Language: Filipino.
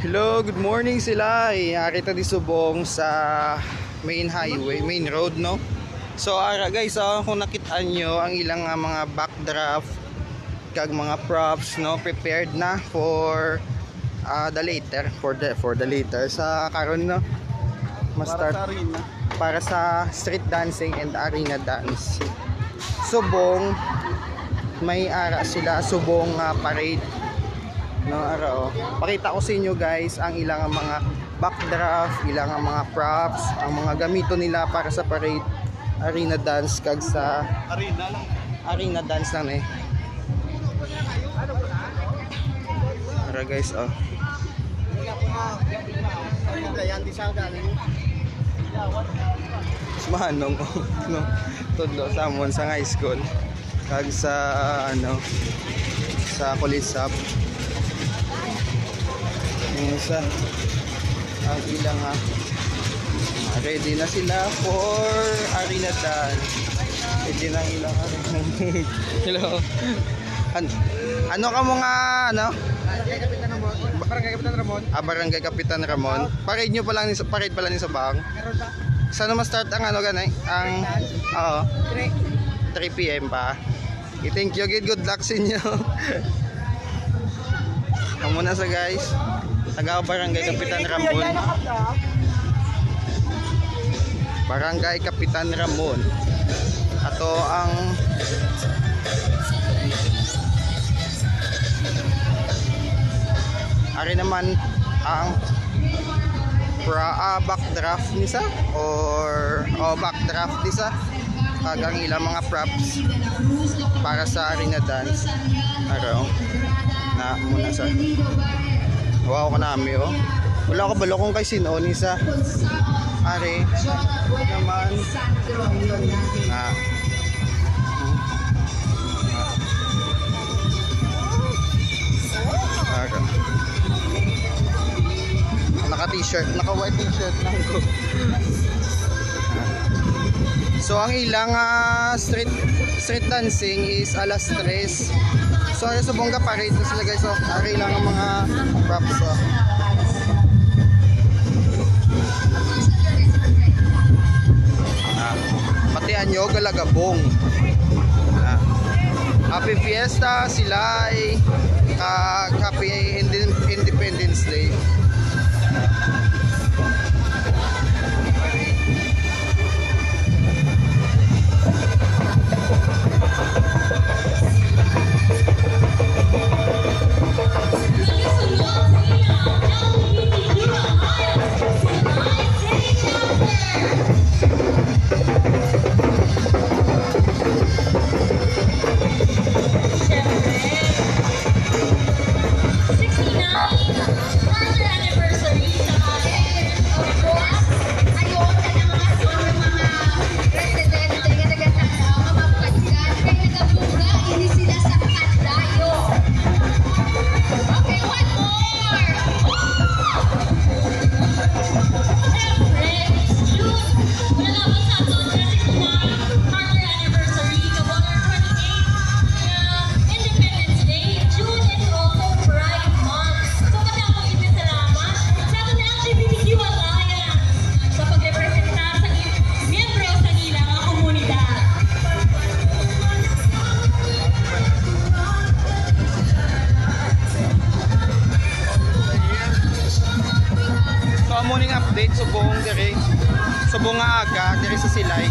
Hello, good morning sila. Kita di subong sa main highway, main road, no? So, guys, kung nakitaan nyo ang ilang mga backdraft kag mga props, no, prepared na for the later, for the later sa karon, no, ma-start para sa street dancing and arena dance. Subong may ara sila subong parade, no, ara. Pakita ko sa inyo guys ang ilang mga backdraft, ilang mga props, ang mga gamito nila para sa parade, arena dance kag sa arena dance lang Para guys, Manong no, tudlo samon sa high school kag sa sa Kulisap. Yung isa ang ilang ready na sila for arena dance. Ready na ilang hello. Ano ka mga Barangay Kapitan Ramon. Barangay Kapitan Ramon. Parade nyo pa lang sa parade pala ni sa bang. Saan naman start ang ganay? Ang 3 PM pa. Thank you, good luck sa inyo. Ang muna sa guys. Taga Barangay Kapitan Ramon. Barangay Kapitan Ramon. Ato ang ari naman ang backdraft nisa or backdraft nisa kagang ilang mga props para sa arena dance araw na muna sa wow ko nami wala ko balo kung kay sino nisa ari naman naka t-shirt, naka white t-shirt lang ko. So ang ilang street dancing is alas 3. So sa Bongga parade na sila guys. So ari lang ang mga props. Patian nyo galagabong. Happy Fiesta sila ay Happy Independence Day. Morning update subong nga aga diri sa Silay.